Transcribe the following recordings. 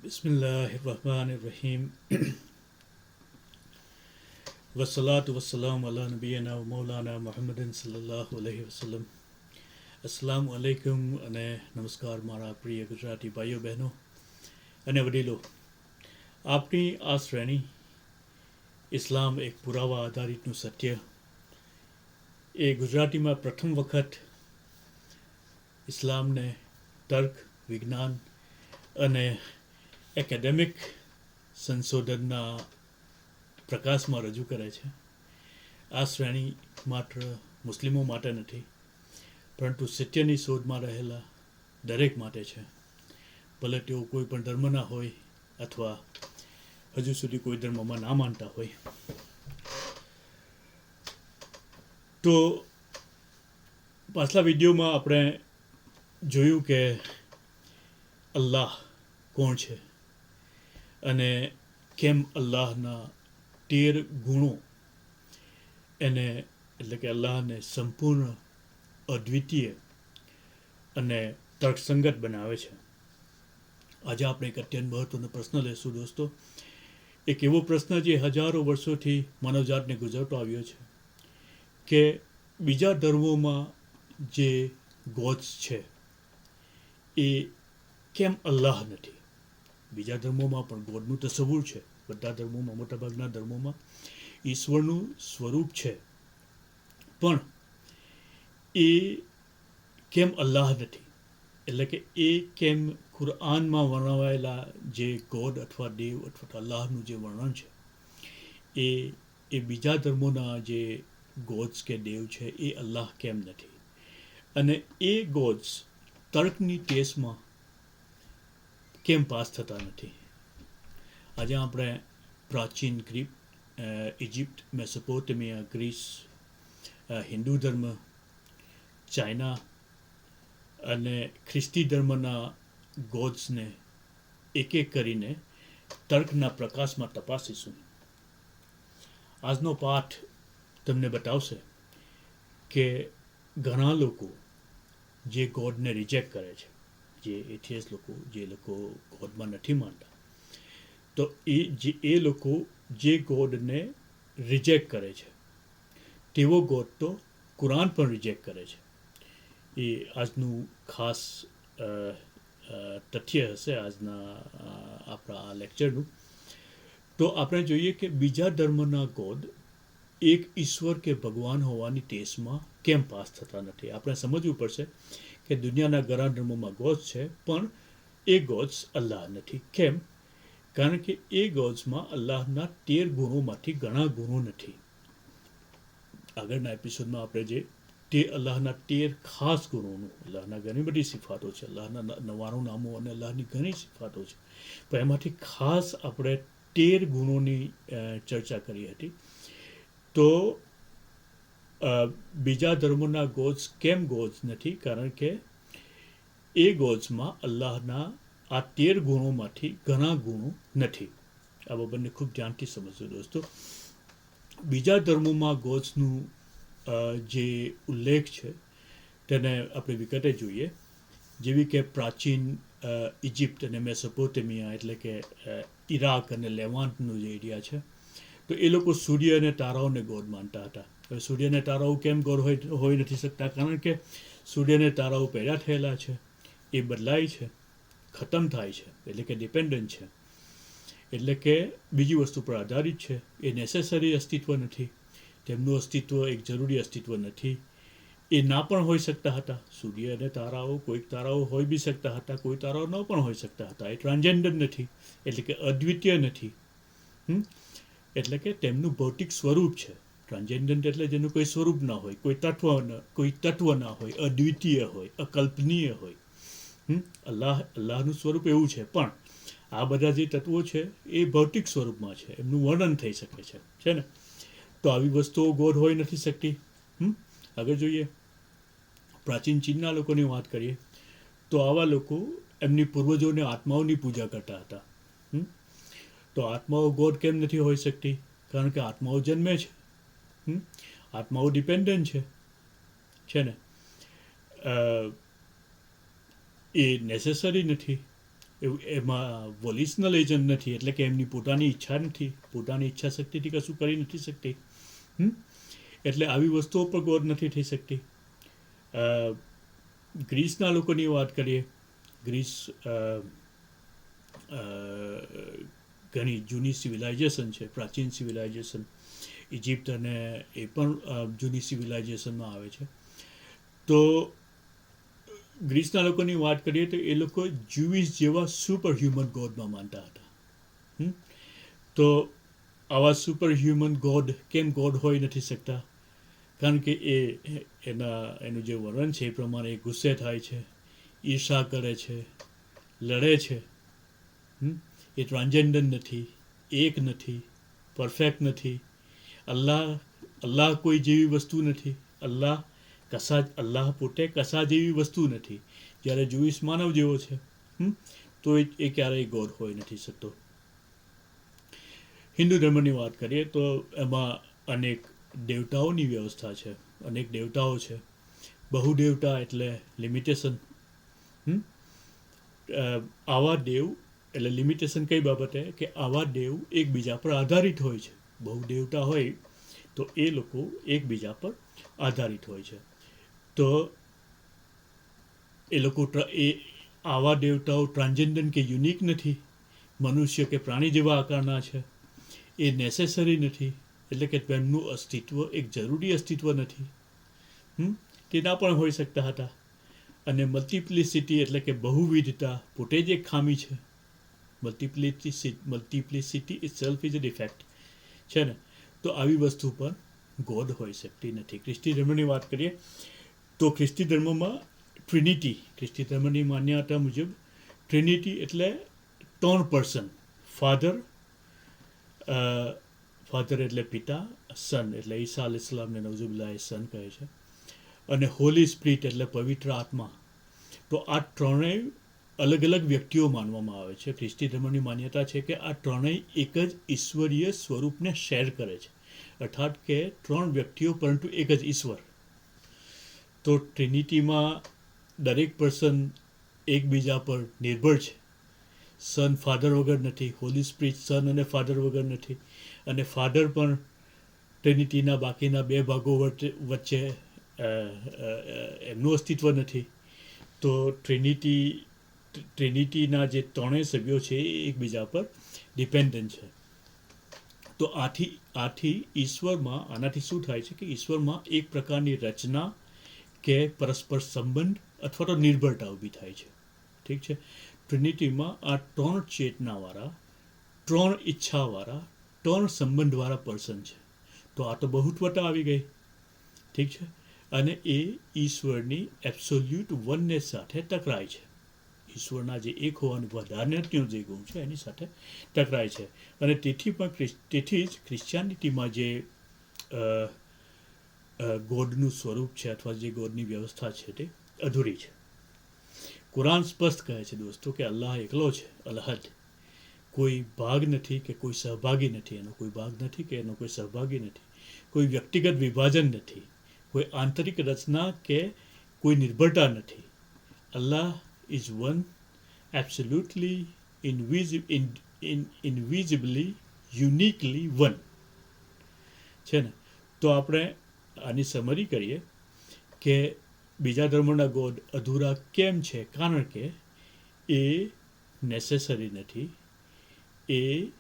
बिस्मिल्लाहिर्रहमानिर्रहीम वस्सलातु वस्सलाम अला नबीना व मौलाना मुहम्मदिन सल्लल्लाहु अलैहि वसल्लम. अस्सलाम વાલેકુમ અને નમસ્કાર મારા પ્રિય ગુજરાતી ભાઈઓ બહેનો અને વડીલો. આપની આ શ્રેણી ઇસ્લામ એક પુરાવા આધારિતનું સત્ય એ ગુજરાતીમાં પ્રથમ વખત ઇસ્લામને તર્ક, વિજ્ઞાન અને એકેડેમિક સંશોધનના પ્રકાશમાં રજૂ કરે છે. આ શ્રેણી માત્ર મુસ્લિમો માટે નથી, પરંતુ સત્યની શોધમાં રહેલા દરેક માટે છે, ભલે તેઓ કોઈ પણ ધર્મના હોય અથવા હજુ સુધી કોઈ ધર્મમાં ના માનતા હોય. તો પાછલા વિડીયોમાં આપણે જોયું કે અલ્લાહ કોણ છે અને કેમ અલ્લાહના 13 ગુણો એને એટલે કે અલ્લાહને સંપૂર્ણ અદ્વિતીય અને તર્કસંગત બનાવે છે. આજે આપણે એક અત્યંત મહત્વનો પ્રશ્ન લેશું દોસ્તો. એક એવો પ્રશ્ન જે હજારો વર્ષોથી માનવજાતને ગુજરતો આવ્યો છે કે બીજા ધર્મોમાં જે ગોડ્સ છે એ કેમ અલ્લાહ નથી. બીજા ધર્મોમાં પણ ગોડનું તસવ્વુર છે. બધા ધર્મોમાં, મોટાભાગના ધર્મોમાં ઈશ્વરનું સ્વરૂપ છે, પણ એ કેમ અલ્લાહ નથી. એટલે કે એ કેમ કુરઆનમાં વર્ણવાયેલા જે ગોડ અથવા દેવ અથવા અલ્લાહનું જે વર્ણન છે એ બીજા ધર્મોના જે ગોડ્સ કે દેવ છે એ અલ્લાહ કેમ નથી. અને એ ગોડ્સ તર્કની ટેસ્ટમાં કેમ પાસ થતા નથી. આજે આપણે પ્રાચીન ઇજિપ્ત, મેસોપોટેમિયા, ગ્રીસ, હિન્દુ ધર્મ, ચાઇના અને ખ્રિસ્તી ધર્મના ગોડ્સને એક એક કરીને તર્કના પ્રકાશમાં તપાસીશું. આજનો પાઠ તમને બતાવશે કે ઘણા લોકો જે ગોડને રિજેક્ટ કરે છે, જે એથિયસ લોકો, જે લોકો ગોડમાં નથી માનતા, તો એ લોકો જે ગોડને રિજેક્ટ કરે છે તેવો ગોડ તો કુરાન પણ રિજેક્ટ કરે છે. એ આજનું ખાસ તથ્ય હશે આજના આપણા આ લેક્ચરનું. તો આપણે જોઈએ કે બીજા ધર્મના ગોડ એક ઈશ્વર કે ભગવાન હોવાની ટેસ્ટમાં કેમ પાસ થતા નથી. આપણે સમજવું પડશે કે દુનિયાના ઘણા ધર્મોમાં ગોડ્સ છે, પણ એ ગોડ્સ અલ્લાહ નથી. કેમ? કારણ કે એ ગોડ્સમાં અલ્લાહના 13 ગુણોમાંથી ઘણા ગુણો નથી. આગળના એપિસોડમાં આપણે જે તે અલ્લાહના 13 ખાસ ગુણોનું, અલ્લાહના ઘણી બધી સિફાતો છે, અલ્લાહના 99 નામો અને અલ્લાહની ઘણી સિફાતો છે, પણ એમાંથી ખાસ આપણે 13 ગુણોની ચર્ચા કરી હતી. તો બીજા ધર્મોના ગોડ્સ કેમ ગોડ્સ નથી? કારણ કે એ ગોડ્સમાં અલ્લાહના આ 13 ગુણોમાંથી ઘણા ગુણો નથી. આ બાબતને ખૂબ ધ્યાનથી સમજજો દોસ્તો. બીજા ધર્મોમાં ગોડ્સનું જે ઉલ્લેખ છે તેને આપણે વિગતે જોઈએ. જેવી કે પ્રાચીન ઇજિપ્ત અને મેસોપોટેમિયા એટલે કે ઈરાક અને લેવાન્ટનો જે એરિયા છે, તો એ લોકો સૂર્ય અને તારાઓને ગોડ માનતા હતા. હવે સૂર્ય અને તારાઓ કેમ ગોડ હોઈ નથી શકતા? કારણ કે સૂર્ય અને તારાઓ પેદા થયેલા છે, એ બદલાય છે, ખતમ થાય છે, એટલે કે ડિપેન્ડન્ટ છે, એટલે કે બીજી વસ્તુ પર આધારિત છે. એ નેસેસરી અસ્તિત્વ નથી, તેમનું અસ્તિત્વ એક જરૂરી અસ્તિત્વ નથી. એ ના પણ હોઈ શકતા હતા. સૂર્ય અને તારાઓ, કોઈક તારાઓ હોઈ બી શકતા હતા, કોઈ તારાઓ ન પણ હોઈ શકતા હતા. એ ટ્રાન્સજેન્ડર નથી, એટલે કે અદ્વિતીય નથી. એટલે કે તેમનું ભૌતિક સ્વરૂપ છે. ટ્રાન્સજેન્ડન્ટ એટલે જેનું કોઈ સ્વરૂપ ના હોય, કોઈ તત્વ ના હોય, અદ્વિતીય હોય, અકલ્પનીય હોય. અલ્લાહનું સ્વરૂપ એવું છે, પણ આ બધા જે તત્વો છે એ ભૌતિક સ્વરૂપમાં છે, એમનું વર્ણન થઈ શકે છે ને. તો આવી વસ્તુઓ ગોડ હોઈ નથી શકતી. આગળ જોઈએ, પ્રાચીન ચીનના લોકોની વાત કરીએ તો આવા લોકો એમની પૂર્વજોને આત્માઓની પૂજા કરતા હતા. તો આત્માઓ ગોડ કેમ નથી હોઈ શકતી? કારણ કે આત્માઓ જન્મે છે, આત્માઓ ડિપેન્ડન્ટ છે ને. એ નેસેસરી નથી. એમાં વોલિશનલ એજન્ટ નથી, એટલે કે એમની પોતાની ઈચ્છા નથી, પોતાની ઈચ્છા શક્તિથી કશું કરી નથી શકતી. એટલે આવી વસ્તુઓ પર ગોડ નથી થઈ શકતી. ગ્રીસના લોકોની વાત કરીએ. ગ્રીસ ઘણી જૂની સિવિલાઇઝેશન છે, પ્રાચીન સિવિલાઇઝેશન. ઇજિપ્ત અને એ પણ જૂની સિવિલાઇઝેશનમાં આવે છે. તો ગ્રીસના લોકોની વાત કરીએ તો એ લોકો જ્યુઇશ જેવા સુપર હ્યુમન ગોડમાં માનતા હતા. તો આવા સુપર હ્યુમન ગોડ કેમ ગોડ હોઈ નથી શકતા? કારણ કે એનું જે વર્ણન છે એ પ્રમાણે એ ગુસ્સે થાય છે, ઈર્ષા કરે છે, લડે છે. એ ટ્રાન્સજેન્ડર નથી, એક નથી, પરફેક્ટ નથી. અલ્લાહ કોઈ જેવી વસ્તુ નથી. અલ્લાહ પોતે કશા જેવી વસ્તુ નથી. જ્યારે જ્યુઇશ માનવ જેવો છે, તો એ ક્યારેય ગોડ હોઈ નથી શકતો. હિન્દુ ધર્મની વાત કરીએ તો એમાં અનેક દેવતાઓની વ્યવસ્થા છે, અનેક દેવતાઓ છે. બહુદેવતા એટલે લિમિટેશન. આવા દેવ એટલે લિમિટેશન કઈ બાબતે? કે આવા દેવ એકબીજા પર આધારિત હોય છે. બહુ દેવતા હોય તો એ લોકો એકબીજા પર આધારિત હોય છે. તો એ લોકો આવા દેવતાઓ ટ્રાન્સજેન્ડન્ટ કે યુનિક નથી, મનુષ્ય કે પ્રાણી જેવા આકારના છે. એ નેસેસરી નથી, એટલે કે તેમનું અસ્તિત્વ એક જરૂરી અસ્તિત્વ નથી. તે ના પણ હોઈ શકતા હતા. અને મલ્ટિપ્લિસિટી એટલે કે બહુવિધતા પોતે જ એક ખામી છે. Multiplicity it self is a defect છે ને. તો આવી વસ્તુ પર ગોડ હોઈ શકતી નથી. ખ્રિસ્તી ધર્મની વાત કરીએ તો ખ્રિસ્તી ધર્મમાં ખ્રિસ્તી ધર્મની માન્યતા મુજબ ટ્રિનિટી એટલે 3 પર્સન. ફાધર એટલે પિતા, સન એટલે ઈસા અલ ઇસ્લામને નવઝુબિલ્લાહ સન કહે છે, અને હોલી સ્પિરિટ એટલે પવિત્ર આત્મા. તો આ ત્રણેય અલગ અલગ વ્યક્તિઓ માનવામાં આવે છે. ખ્રિસ્તી ધર્મની માન્યતા છે કે આ ત્રણેય એક જ ઈશ્વરીય સ્વરૂપને શેર કરે છે, અર્થાત કે 3 વ્યક્તિઓ પરંતુ એક જ ઈશ્વર. તો ટ્રિનિટીમાં દરેક પર્સન એકબીજા પર નિર્ભર છે. સન ફાધર વગર નથી, હોલી સ્પિરિટ સન અને ફાધર વગર નથી, અને ફાધર પણ ટ્રિનિટીના બાકીના 2 ભાગો વચ્ચે એમનું અસ્તિત્વ નથી. તો ટ્રિનિટીના જે 3 સભ્યો છે એ એકબીજા પર ડિપેન્ડન્ટ છે. તો આનાથી શું થાય છે કે ઈશ્વરમાં એક પ્રકારની રચના કે પરસ્પર સંબંધ અથવા તો નિર્ભરતા ઊભી થાય છે. ઠીક છે. ટ્રિનિટીમાં આ 3 ચેતનાવાળા, 3 ઈચ્છાવાળા, 3 સંબંધવાળા પર્સન છે. તો આ તો બહુત્વતા આવી ગઈ. ઠીક છે. અને એ ઈશ્વરની એબ્સોલ્યુટ વનનેસ સાથે ટકરાય છે. ઈશ્વરના જે એક હોવાનું વધારનાત્યો જે ગુણ છે એની સાથે ટકરાય છે. અને તેથી જ ક્રિશ્ચિયાનિટીમાં જે ગોડનું સ્વરૂપ છે અથવા જે ગોડની વ્યવસ્થા છે તે અધૂરી છે. કુરાન સ્પષ્ટ કહે છે દોસ્તો કે અલ્લાહ એકલો છે, અલહદ. કોઈ ભાગ નથી કે કોઈ સહભાગી નથી. એનો કોઈ ભાગ નથી કે એનો કોઈ સહભાગી નથી. કોઈ વ્યક્તિગત વિભાજન નથી, કોઈ આંતરિક રચના કે કોઈ નિર્ભરતા નથી. Allah is one, absolutely invisibly uniquely one છે ને. તો આપણે આની સમરી કરીએ કે બીજા ધર્મોના ગોડ અધૂરા કેમ છે? કારણ કે એ નેસેસરી નથી, એ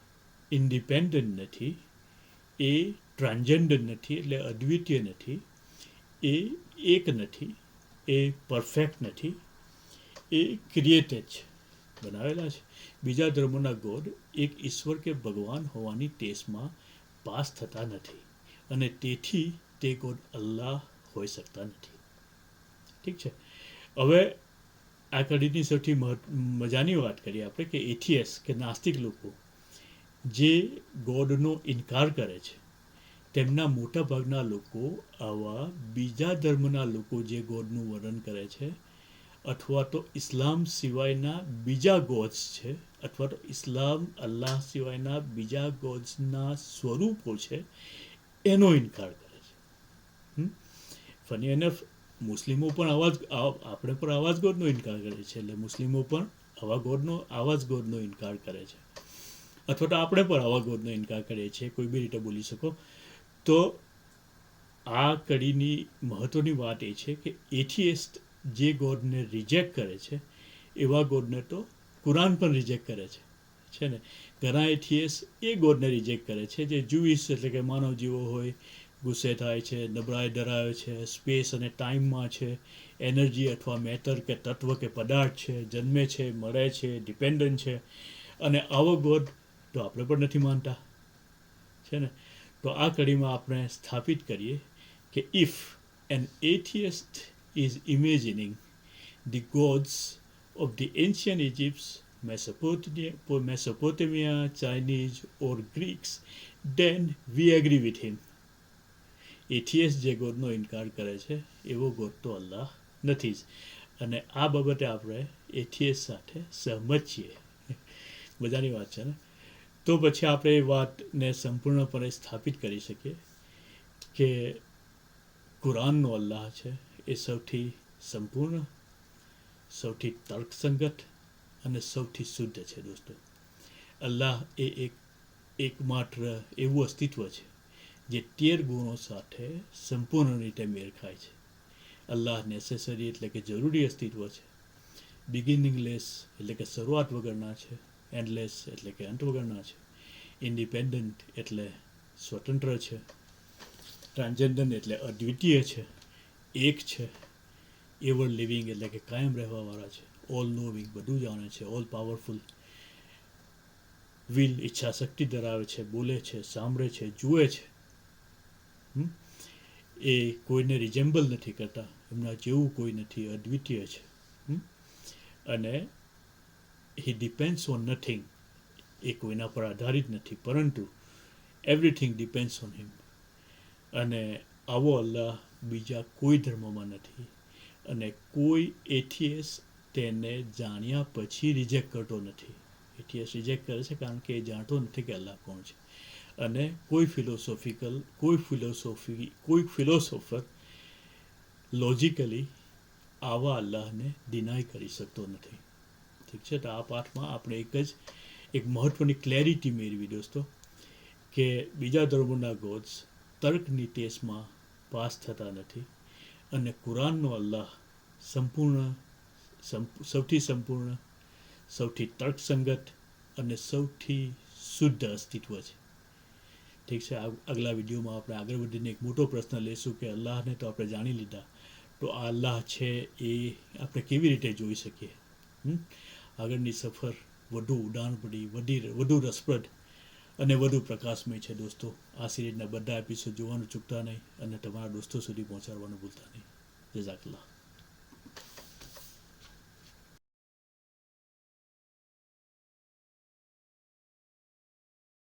ઇન્ડિપેન્ડન્ટ નથી, એ ટ્રાન્સજેન્ડર નથી એટલે અદ્વિતીય નથી, એ એક નથી, એ પરફેક્ટ નથી, એ ક્રિએટેડ છે, બનાવેલા છે. બીજા ધર્મોના ગોડ એક ઈશ્વર કે ભગવાન હોવાની ટેસ્ટમાં પાસ થતા નથી, અને તેથી તે ગોડ અલ્લાહ હોઈ શકતા નથી. ઠીક છે. હવે આ કડીની સૌથી મજાની વાત કરીએ આપણે કે એથિયસ કે નાસ્તિક લોકો જે ગોડનો ઇનકાર કરે છે, તેમના મોટા ભાગના લોકો આવા બીજા ધર્મના લોકો જે ગોડનું વર્ણન કરે છે, અથવા તો ઇસ્લામ સિવાયના બીજા ગોડ્સ છે, અથવા તો અલ્લાહ સિવાયના બીજા ગોડ્સના સ્વરૂપો છે, એનો ઇનકાર કરે છે. ફની એનફ મુસ્લિમો પણ આપણે પણ આવા જ ગોડનો ઇનકાર કરે છે. એટલે મુસ્લિમો પણ આવા જ ગોડનો ઇનકાર કરે છે, અથવા તો આપણે પણ આવા ગોડનો ઇનકાર કરીએ છીએ, કોઈ બી રીતે બોલી શકો. તો આ કડીની મહત્ત્વની વાત એ છે કે એથિયસ્ટ જે ગોડને રિજેક્ટ કરે છે એવા ગોડને તો કુરાન પણ રિજેક્ટ કરે છે ને. ઘણા એથિયસ્ટ એ ગોડને રિજેક્ટ કરે છે જે જુઇશ એટલે કે માનવ જીવો હોય, ગુસ્સે થાય છે, નબળાઈ ધરાવે છે, સ્પેસ અને ટાઈમમાં છે, એનર્જી અથવા મેટર કે તત્વ કે પદાર્થ છે, જન્મે છે, મળે છે, ડિપેન્ડન્ટ છે. અને આવો ગોડ તો આપણે પણ નથી માનતા છે ને. તો આ કડીમાં આપણે સ્થાપિત કરીએ કે if an atheist is imagining the gods of the ancient Egypts, Mesopotamia, Chinese or Greeks, then we agree with him. Atheist જે ગોડનો ઇનકાર કરે છે એવો ગોડ તો અલ્લાહ નથી જ, અને આ બાબતે આપણે એથિયસ સાથે સહમત છીએ. મજાની વાત છે ને. તો પછી આપણે એ વાતને સંપૂર્ણપણે સ્થાપિત કરી શકીએ કે કુરાનનો અલ્લાહ છે એ સૌથી સંપૂર્ણ, સૌથી તર્કસંગત અને સૌથી શુદ્ધ છે દોસ્તો. અલ્લાહ એ એકમાત્ર એવું અસ્તિત્વ છે જે 13 ગુણો સાથે સંપૂર્ણ રીતે મેળ ખાય છે. અલ્લાહ નેસેસરી એટલે કે જરૂરી અસ્તિત્વ છે, બિગિનિંગલેસ એટલે કે શરૂઆત વગરના છે, એન્ડલેસ એટલે કે અંત વગરના છે, ઇન્ડિપેન્ડન્ટ એટલે સ્વતંત્ર છે, ટ્રાન્સજેન્ડન્ટ એટલે અદ્વિતીય છે, એક છે, એવર લિવિંગ એટલે કે કાયમ રહેવાવાળા છે, ઓલ નોવિંગ બધું જાણે છે, ઓલ પાવરફુલ, વિલ ઈચ્છા શક્તિ ધરાવે છે, બોલે છે, સાંભળે છે, જુએ છે. એ કોઈને રિઝેમ્બલ નથી કરતા, એમના જેવું કોઈ નથી, અદ્વિતીય છે. અને હી ડિપેન્ડ્સ ઓન નથિંગ, એ કોઈના પર આધારિત નથી, પરંતુ એવરીથિંગ ડિપેન્ડ્સ ઓન હિમ. અને આવો અલ્લાહ બીજા કોઈ ધર્મમાં નથી, અને કોઈ એથિયસ તેને જાણ્યા પછી રિજેક્ટ કરતો નથી. એથિયસ રિજેક્ટ કરે છે કારણ કે એ જાણતો નથી કે અલ્લાહ કોણ છે. અને કોઈ ફિલોસોફર લોજિકલી આવા અલ્લાહને ડિનાય કરી શકતો નથી. ઠીક છે. તો આ પાઠમાં આપણે એક મહત્ત્વની ક્લેરિટી મેળવી દોસ્તો કે બીજા ધર્મોના ગોડ્સ તર્કની ટેસ્ટમાં પાસ થતા નથી, અને કુરાનનો અલ્લાહ સૌથી સંપૂર્ણ, સૌથી તર્કસંગત અને સૌથી શુદ્ધ અસ્તિત્વ છે. ઠીક છે. આગલા વિડીયોમાં આપણે આગળ વધીને એક મોટો પ્રશ્ન લઈશું કે અલ્લાહને તો આપણે જાણી લીધા, તો આ અલ્લાહ છે એ આપણે કેવી રીતે જોઈ શકીએ. આગળની સફર વધુ ઉડાણપડી, વધુ રસપ્રદ અને વધુ પ્રકાશમય છે દોસ્તો. આ સિરીઝના બધા એપિસોડ જોવાનું ચૂકતા નહીં, અને તમારા દોસ્તો સુધી પહોંચાડવાનું ભૂલતા નહીં. જઝાકલ્લાહ.